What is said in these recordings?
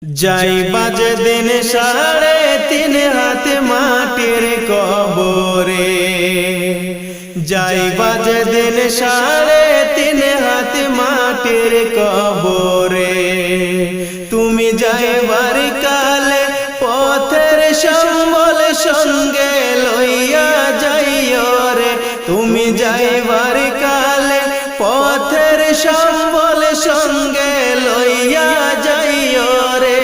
যাই বাজে দিন 3.5 হাত মাটির কবরে, যাই বাজে দিন 3.5 হাত মাটির কবরে। তুমি যাইবার কালে পথের সম্বল সঙ্গে লইয়া যাইও রে, তুমি যাইবার কালে পথের সম্বল সঙ্গে লইয়া যাইও রে।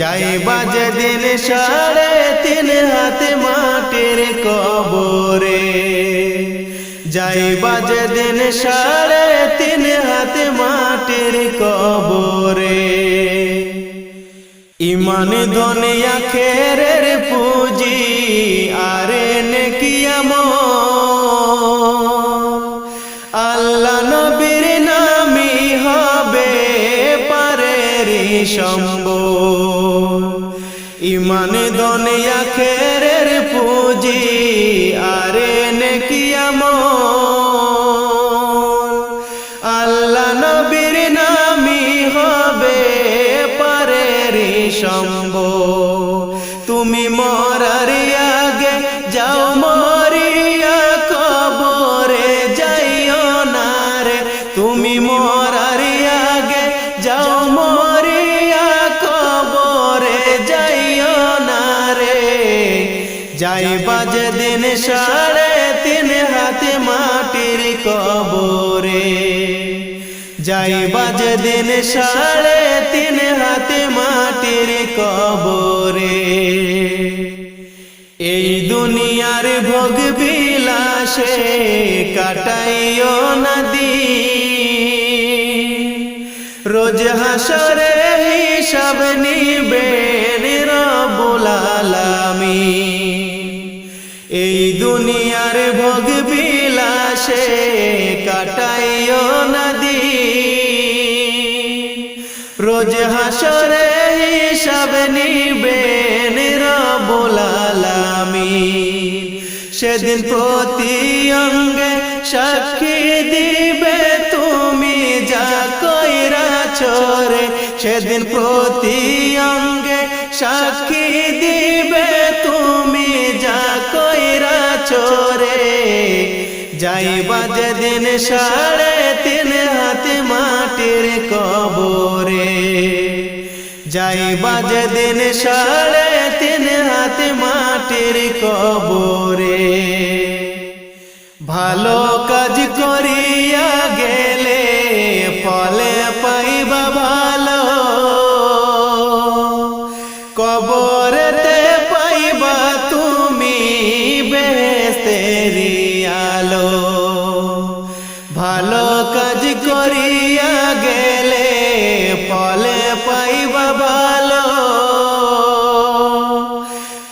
যাই বাজে দিন 3.5 হাত মাটির কবরে, যাই বাজে দিন 3.5 হাত মাটির কবরে। ইমান দুনিয়া আখিরাতের পুঁজি আরে নেকি আমল, আল্লাহ নবীর নামই হবে পারের সম্বল। ইমান দুনিয়া আখিরাতের পুঁজি আরে নেকি আমল, আল্লাহ নবীর নামই হবে পারের সম্বল। তুমি মরার আগে যাও মরিয়া কবরে যাইও না রে, তুমি মরার আগে যাও মরিয়া কবরে যাইও না রে। যাই বাজে দিন 3.5 হাত মাটির কবরে, যাই বাজে দিন 3.5 হাত মাটির কবরে। এই দুনিয়ার ভোগ বিলাসে কাটাইও না দিন, রোজ হাসরে হিসাব নিবেন রব্বুল আলামিন। এই দুনিয়ার ভোগ বিলাসে কাটাইও না দিন, রোজ হাসরে হিসাব নিবেন রব্বুল আলামিন। সেদিন প্রতি অঙ্গে সাক্ষী দিবে তুমি যা কইরাছো রে, সেদিন প্রতি অঙ্গে সাক্ষী দিবে তুমি যা কইরাছো রে। যাই বাজে দিন 3.5 হাত মাটির কবরে, যাই বাজে দিন 3.5 হাত মাটির কবরে। ভালো কাজ করিয়া গেলে ফলে পাইবা ভালো, কবরেতে পাইবা তুমি বেহেশতের আলো। ভালো কাজ করিয়া গেলে ফলে পাইবা ভালো,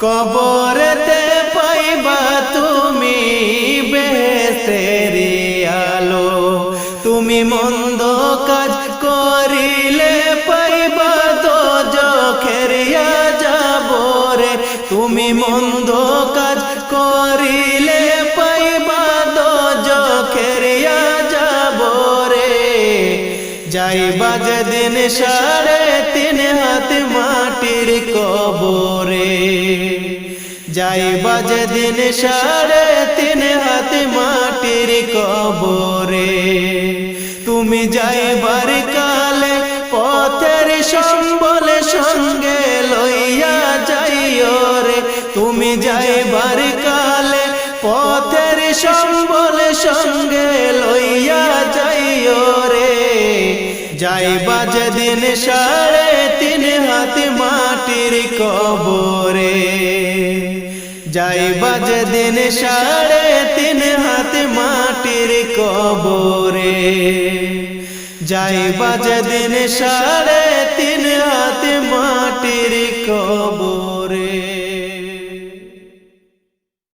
কবরেতে পাইবা তুমি বেহেশতের আলো। তুমি মন্দ কাজ করিলে পাইবা দোজখের আযাব রে, তুমি মন্দ কাজ করিলে পাইবা দোজখের আযাব রে। যাই বাজে দিন 3.5 হাত মাটির কবরে, যাই বাজে দিন 3.5 হাত মাটির কবরে। তুমি যাইবার কালে পথের সম্বল সঙ্গে লইয়া যাইও রে, তুমি যাইবার কালে পথের সম্বল সঙ্গে লইয়া যাইও রে। যাই বাজে দিন 3.5 হাত মাটির কবরে, যাই বাজে দিন 3.5 হাত মাটির কবরে, যাই বাজে দিন 3.5 হাত মাটির কবরে।